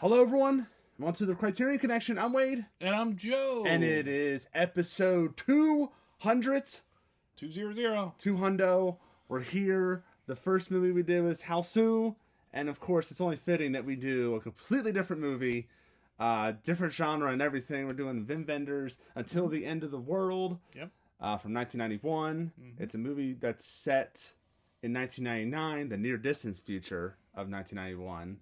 Hello, everyone. I'm on to the Criterion Connection. I'm Wade. And I'm Joe. And it is episode 200. 200. 200. We're here. The first movie we did was Jusqu'au. And of course, it's only fitting that we do a completely different movie, different genre and everything. We're doing Wim Wenders' Until the End of the World. Yep. From 1991. Mm-hmm. It's a movie that's set in 1999, the near distance future of 1991.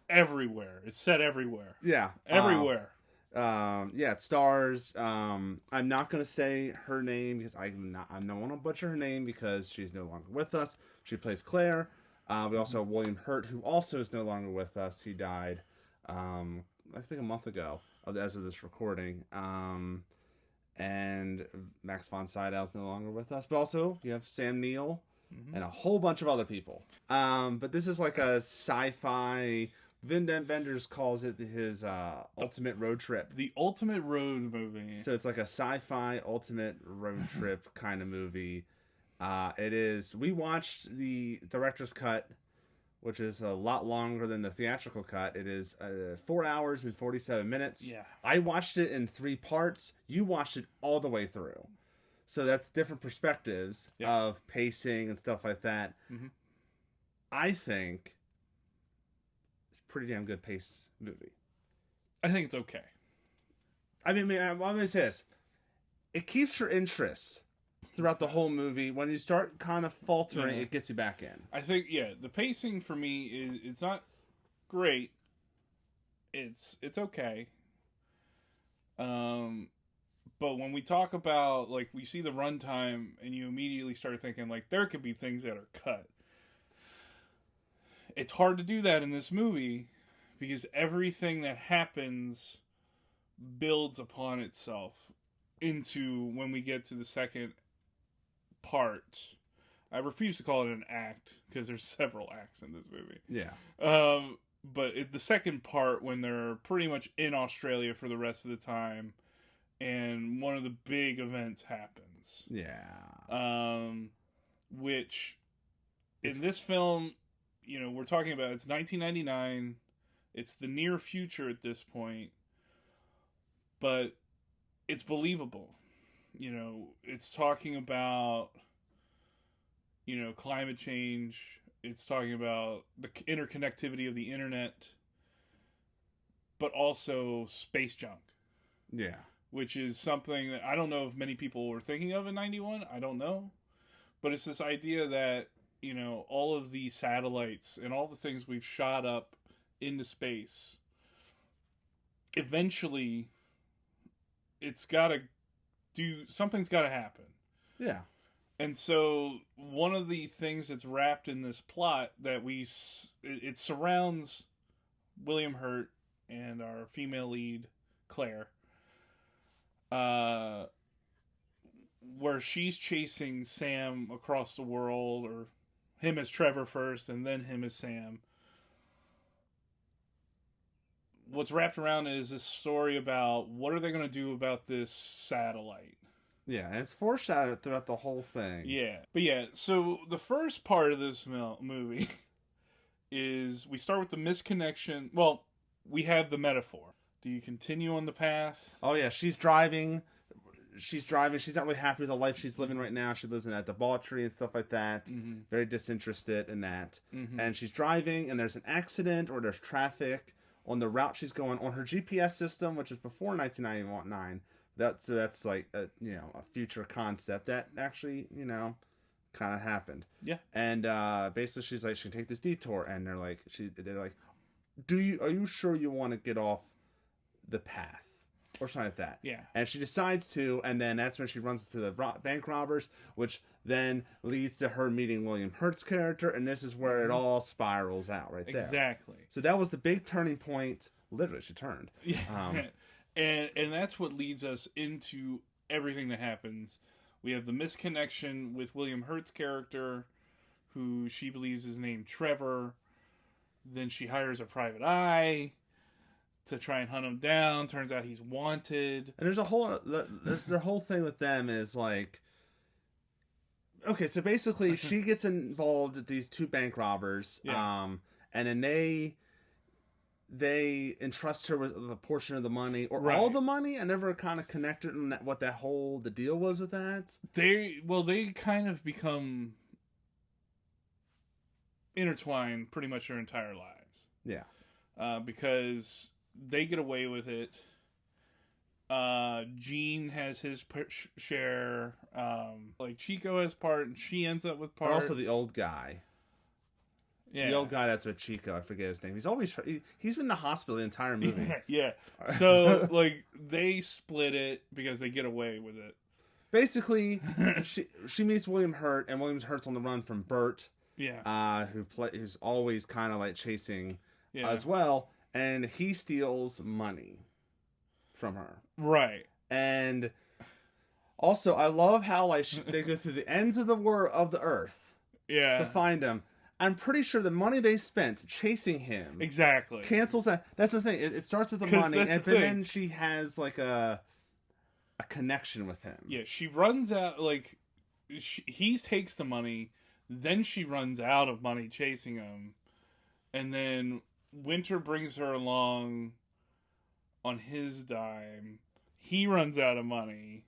Everywhere. It's set everywhere. Yeah. Everywhere. It stars. I'm not gonna say her name because I don't want to butcher her name because she's no longer with us. She plays Claire. We also have William Hurt, who also is no longer with us. He died, I think a month ago, as of this recording. And Max von Sydow is no longer with us. But also you have Sam Neill and a whole bunch of other people. But this is like a sci-fi. Wim Wenders calls it his ultimate road trip. The ultimate road movie. So it's like a sci-fi ultimate road trip kind of movie. It is. We watched the director's cut, which is a lot longer than the theatrical cut. It is 4 hours and 47 minutes. Yeah. I watched it in 3 parts. You watched it all the way through. So that's different perspectives of pacing and stuff like that. Mm-hmm. I think pretty damn good paced movie. I think it's okay. I mean, I'm going to say this. It keeps your interest throughout the whole movie. When you start kind of faltering, it gets you back in. I think, the pacing for me is, it's not great. It's okay. But when we talk about, like, we see the runtime and you immediately start thinking, like, there could be things that are cut. It's hard to do that in this movie because everything that happens builds upon itself into when we get to the second part. I refuse to call it an act because there's several acts in this movie. Yeah. But the second part, when they're pretty much in Australia for the rest of the time and one of the big events happens. Yeah. Which in this film, we're talking about, it's 1999. It's the near future at this point. But it's believable. It's talking about, climate change. It's talking about the interconnectivity of the internet. But also space junk. Yeah. Which is something that I don't know if many people were thinking of in 91. I don't know. But it's this idea that all of these satellites and all the things we've shot up into space, eventually something's got to happen. Yeah. And so one of the things that's wrapped in this plot that it surrounds William Hurt and our female lead, Claire, where she's chasing Sam across the world, or him as Trevor first, and then him as Sam. What's wrapped around is this story about what are they going to do about this satellite. Yeah, and it's foreshadowed throughout the whole thing. Yeah. But so the first part of this movie is we start with the misconnection. Well, we have the metaphor. Do you continue on the path? Oh, yeah, she's driving. She's not really happy with the life she's living right now. She lives in that debauchery and stuff like that. Mm-hmm. Very disinterested in that. Mm-hmm. And she's driving, and there's an accident or there's traffic on the route she's going on her GPS system, which is before 1999. That's like a future concept that actually kind of happened. Yeah. And basically she's like, she can take this detour, and they're like, are you sure you want to get off the path? Or something like that. Yeah. And she decides to, and then that's when she runs into the bank robbers, which then leads to her meeting William Hurt's character, and this is where it all spirals out right there. Exactly. So that was the big turning point. Literally, she turned. Yeah. And that's what leads us into everything that happens. We have the misconnection with William Hurt's character, who she believes is named Trevor. Then she hires a private eye to try and hunt him down. Turns out he's wanted. And there's their whole thing with them is like, okay, so basically she gets involved with these 2 bank robbers. Yeah. And then they entrust her with a portion of the money or Right. all the money. I never kind of connected on what the deal was with that. They kind of become intertwined pretty much their entire lives. Yeah. Because they get away with it. Gene has his share. Like Chico has part, and she ends up with part. But also the old guy. Yeah. The old guy that's with Chico. I forget his name. He's always he's been in the hospital the entire movie. Yeah. So like they split it because they get away with it. Basically, she meets William Hurt, and William Hurt's on the run from Bert. Yeah. Who's always kind of like chasing as Yeah. well, and he steals money from her. Right. And also, I love how like they go through the ends of the earth Yeah. to find him. I'm pretty sure the money they spent chasing him Exactly. cancels that. That's the thing. It starts with the 'Cause money, that's and the then thing. she has like a connection with him. Yeah, she runs out, like, he takes the money, then she runs out of money chasing him, and then Winter brings her along on his dime. He runs out of money,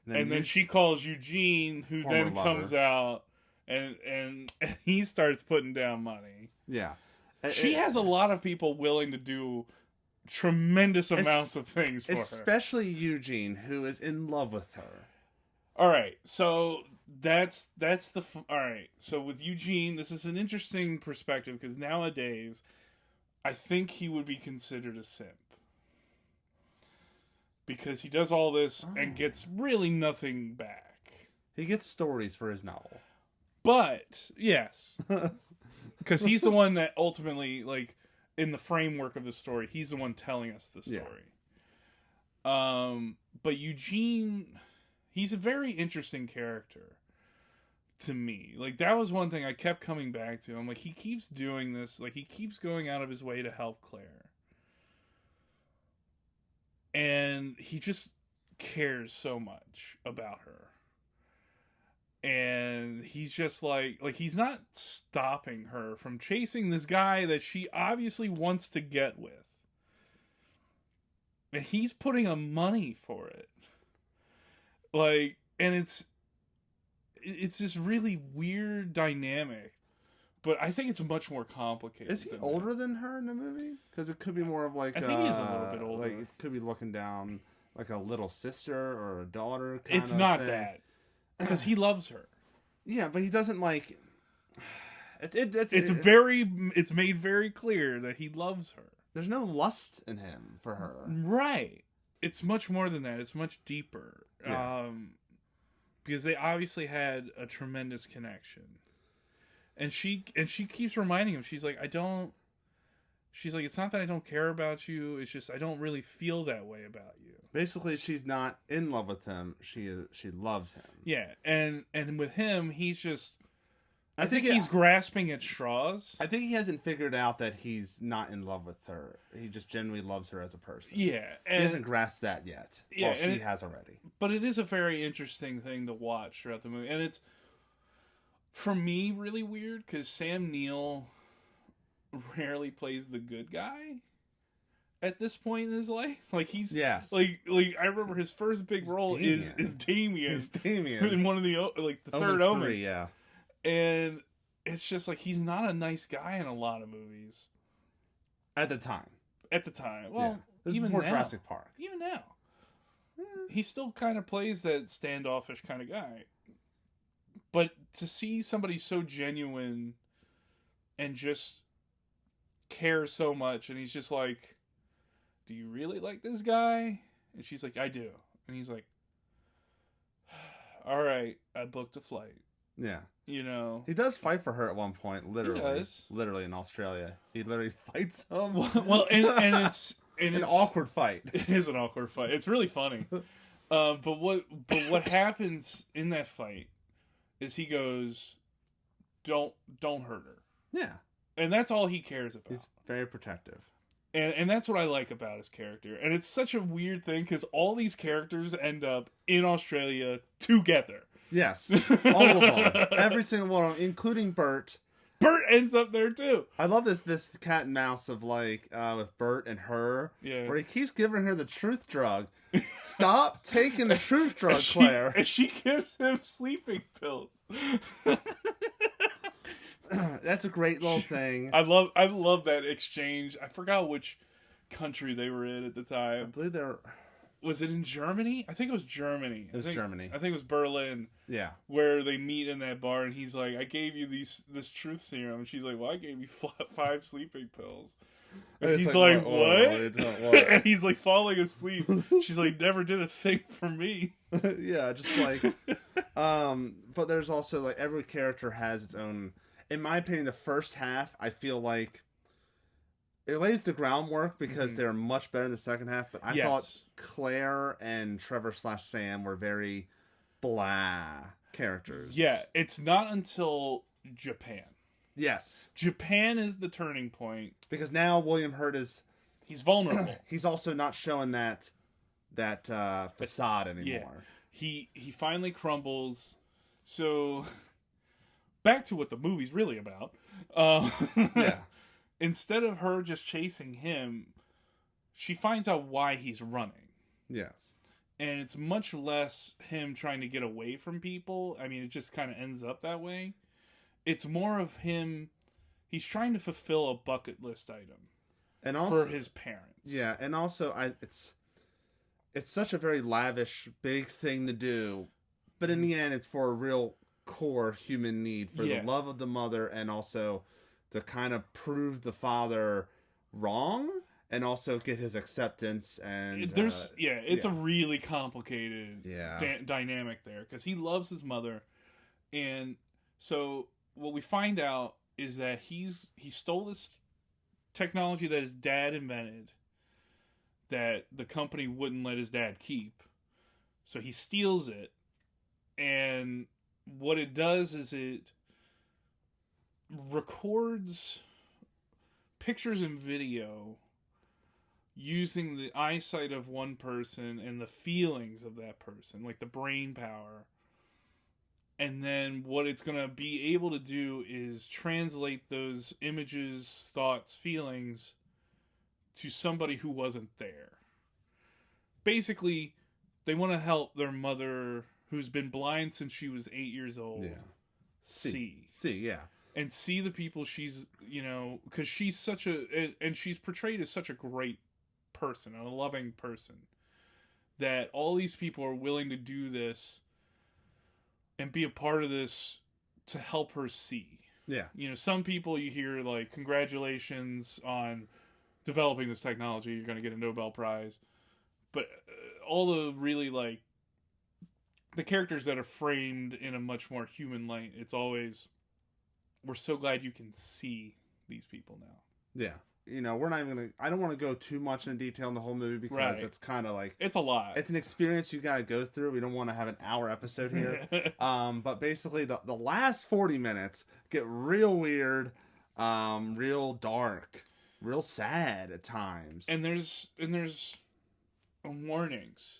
and then she calls Eugene, who Former then lover. comes out, and he starts putting down money. Yeah. She has a lot of people willing to do tremendous amounts of things for her. Especially Eugene, who is in love with her. All right, so that's the all right. So with Eugene, this is an interesting perspective because nowadays, I think he would be considered a simp because he does all this and gets really nothing back. He gets stories for his novel. But yes, because he's the one that ultimately, like, in the framework of the story, he's the one telling us the story. Yeah. But Eugene, he's a very interesting character to me. Like, that was one thing I kept coming back to. I'm like, he keeps doing this. Like, he keeps going out of his way to help Claire. And he just cares so much about her. And he's just like he's not stopping her from chasing this guy that she obviously wants to get with. And he's putting up money for it. Like, and it's this really weird dynamic. But I think it's much more complicated. Is he older than her in the movie? Because it could be more of like I think he is a little bit older. Like it could be looking down like a little sister or a daughter. Kind It's of not thing. that. Because he loves her. Yeah, but he doesn't like. It's made very clear that he loves her. There's no lust in him for her. Right. It's much more than that. It's much deeper. Yeah. Because they obviously had a tremendous connection. And she keeps reminding him, she's like, it's not that I don't care about you, it's just I don't really feel that way about you. Basically, she's not in love with him. She loves him. Yeah, and with him, he's just I think he's he's grasping at straws. I think he hasn't figured out that he's not in love with her. He just genuinely loves her as a person. Yeah. He hasn't grasped that yet. Yeah, well, she has already. But it is a very interesting thing to watch throughout the movie. And it's, for me, really weird because Sam Neill rarely plays the good guy at this point in his life. Like, he's... Yes. Like I remember his first big role is Damien. He's Damien. In one of the, like, the third Omen. Three, yeah. And it's just like, he's not a nice guy in a lot of movies. At the time. Well, This is even before now. Jurassic Park. Even now. He still kind of plays that standoffish kind of guy. But to see somebody so genuine and just care so much, and he's just like, do you really like this guy? And she's like, I do. And he's like, all right, I booked a flight. Yeah. You know, he does fight for her at one point, literally. He does. Literally in Australia. He literally fights him. Well, and it's an awkward fight. It is an awkward fight. It's really funny. But what happens in that fight is he goes, don't hurt her. Yeah. And that's all he cares about. He's very protective. And that's what I like about his character. And it's such a weird thing because all these characters end up in Australia together. Yes. All of them. Every single one of them, including Bert. Bert ends up there too. I love this cat and mouse of like with Bert and her, where he keeps giving her the truth drug. Stop taking the truth drug, Claire. And she gives him sleeping pills. That's a great little thing. I love that exchange. I forgot which country they were in at the time. I believe they were. Was it in Germany? I think it was Germany. Germany. I think it was Berlin. Yeah. Where they meet in that bar, and he's like, "I gave you this truth serum," and she's like, "Well, I gave you 5 sleeping pills." And he's like, "What?" And he's like falling asleep. She's like, "Never did a thing for me." Yeah, just like. But there's also like every character has its own. In my opinion, the first half, I feel like it lays the groundwork because they're much better in the second half. But I thought Claire and Trevor/Sam were very blah characters. Yeah, it's not until Japan. Yes. Japan is the turning point. Because now William Hurt he's vulnerable. He's also not showing that facade anymore. Yeah. He finally crumbles. So back to what the movie's really about. Yeah. Instead of her just chasing him, she finds out why he's running. Yes. And it's much less him trying to get away from people. I mean, it just kind of ends up that way. It's more of him, he's trying to fulfill a bucket list item. And also, for his parents. Yeah, and also it's such a very lavish, big thing to do. But in the end, it's for a real core human need. For the love of the mother, and also to kind of prove the father wrong, and also get his acceptance. And it's a really complicated dynamic there, because he loves his mother, and so what we find out is that he stole this technology that his dad invented, that the company wouldn't let his dad keep, so he steals it, and what it does is it records pictures and video using the eyesight of one person and the feelings of that person, like the brain power. And then what it's going to be able to do is translate those images, thoughts, feelings to somebody who wasn't there. Basically, they want to help their mother, who's been blind since she was 8 years old, see, and see the people she's, because she's such and she's portrayed as such a great person, a loving person, that all these people are willing to do this and be a part of this to help her see. Yeah. Some people you hear like, congratulations on developing this technology, you're going to get a Nobel Prize. But all the really like the characters that are framed in a much more human light, it's always, we're so glad you can see these people now. Yeah. We're not even I don't want to go too much in detail in the whole movie, because it's kind of like, it's a lot. It's an experience you got to go through. We don't want to have an hour episode here. But basically the last 40 minutes get real weird, real dark, real sad at times. And there's warnings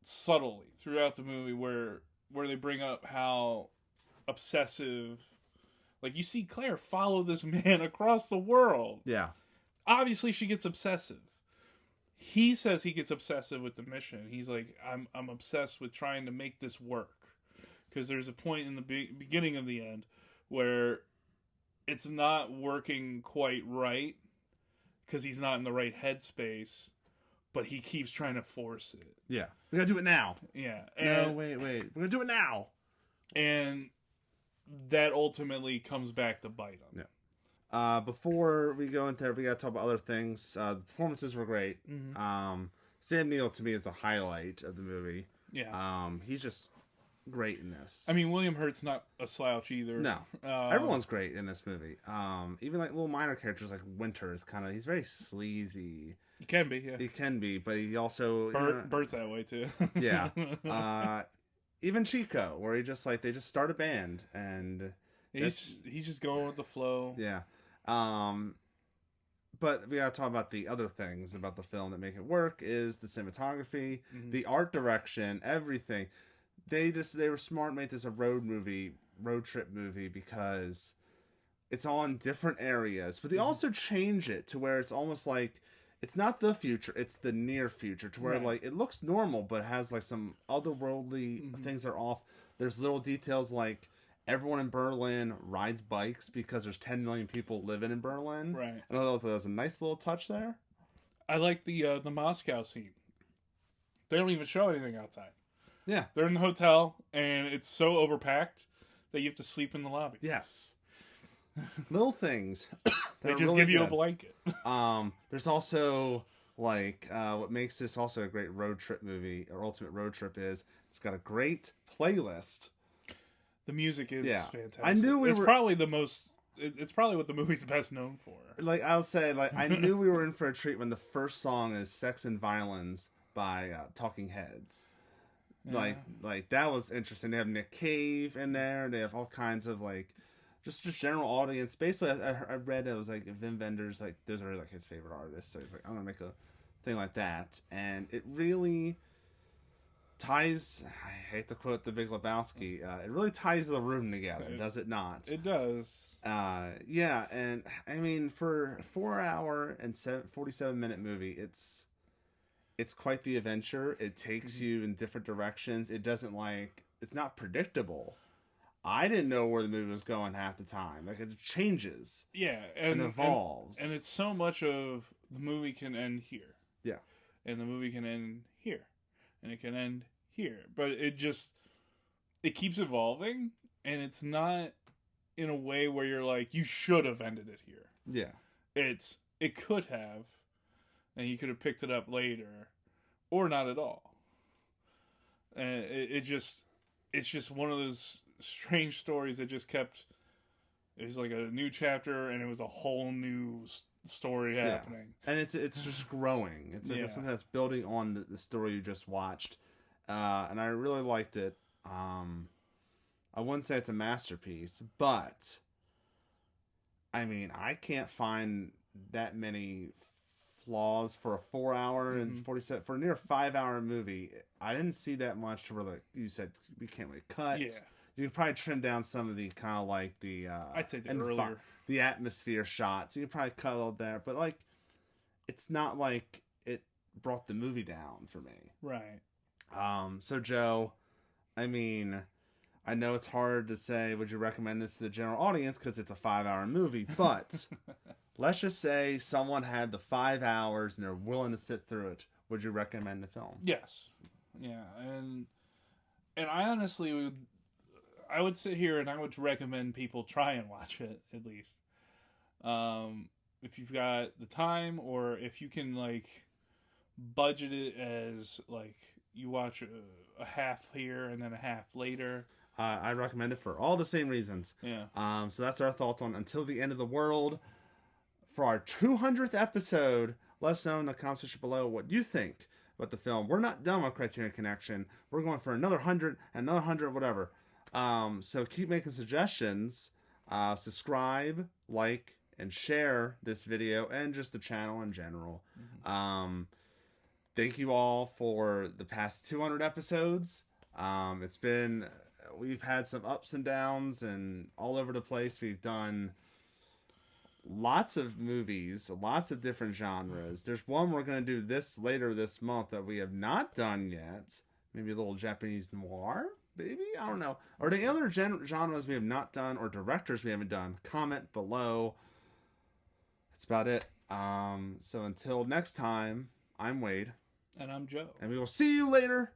subtly throughout the movie where they bring up how obsessive, like, you see Claire follow this man across the world. Yeah. Obviously she gets obsessive. He says he gets obsessive with the mission. He's like, I'm obsessed with trying to make this work. Because there's a point in the beginning of the end where it's not working quite right, because he's not in the right headspace, but he keeps trying to force it. Yeah. We gotta do it now. Yeah. No, wait. We're gonna do it now. And that ultimately comes back to bite him. Yeah. Before we go into there, we gotta talk about other things. The performances were great. Mm-hmm. Sam Neill, to me, is the highlight of the movie. Yeah. He's just great in this. I mean, William Hurt's not a slouch either. No. Everyone's great in this movie. Even like little minor characters like Winter is he's very sleazy. He can be, yeah. He can be, but he also... Bert's that way, too. Yeah. Even Chico, where they just start a band, and... He's just going with the flow. Yeah. But we gotta talk about the other things about the film that make it work, is the cinematography, the art direction, everything. They were smart, made this a road movie, road trip movie because it's all in different areas, but they also change it to where it's almost like it's not the future, it's the near future, to where like it looks normal but it has like some otherworldly things are off. There's little details like everyone in Berlin rides bikes because there's 10 million people living in Berlin. Right. And that was a nice little touch there. I like the Moscow scene. They don't even show anything outside. Yeah. They're in the hotel, and it's so overpacked that you have to sleep in the lobby. Yes. Little things. They just really give you good. a blanket. There's also like what makes this also a great road trip movie or ultimate road trip is it's got a great playlist. The music is fantastic. I knew it's probably the most. It's probably what the movie's best known for. Like I'll say, like I knew we were in for a treat when the first song is "Sex and Violence" by Talking Heads. Yeah. Like that was interesting. They have Nick Cave in there. They have all kinds of like. Just general audience. Basically, I read it was like Vin Vendors, like those are like his favorite artists. So he's like, I'm gonna make a thing like that, and it really ties. I hate to quote the Big Lebowski. It really ties the room together, does it not? It does. Yeah, and I mean for a 4 hour and 47-minute movie, it's quite the adventure. It takes you in different directions. It doesn't it's not predictable. I didn't know where the movie was going half the time. Like, it changes. Yeah. And evolves. And it's so much of the movie can end here. Yeah. And the movie can end here. And it can end here. But it keeps evolving. And it's not in a way where you're like, you should have ended it here. Yeah. It could have. And you could have picked it up later. Or not at all. And it's just one of those strange stories that just kept. It was like a new chapter, and it was a whole new story happening. And it's just growing. It's something that's building on the story you just watched, and I really liked it. I wouldn't say it's a masterpiece, but I mean, I can't find that many flaws for a 4 hour and 47 for a near 5 hour movie. I didn't see that much to where, like you said, we can't really cut. Yeah. You could probably trim down some of the kind of like the I'd say the earlier the atmosphere shots. You could probably cut all there, but like it's not like it brought the movie down for me. Right. So Joe, I mean, I know it's hard to say would you recommend this to the general audience because it's a 5 hour movie, but let's just say someone had the 5 hours and they're willing to sit through it. Would you recommend the film? Yes. Yeah, and I honestly I would sit here and I would recommend people try and watch it at least. If you've got the time, or if you can like budget it as like you watch a half here and then a half later. I recommend it for all the same reasons. Yeah. So that's our thoughts on Until the End of the World. For our 200th episode, let us know in the comment section below what you think about the film. We're not done with Criterion Connection. We're going for another 100, another 100, whatever. So keep making suggestions. Subscribe, like, and share this video and just the channel in general. Thank you all for the past 200 episodes. We've had some ups and downs and all over the place. We've done lots of movies, lots of different genres. There's one we're going to do later this month that we have not done yet. Maybe a little Japanese noir, maybe? I don't know. Are there other genres we have not done or directors we haven't done? Comment below. That's about it. So until next time, I'm Wade. And I'm Joe. And we will see you later.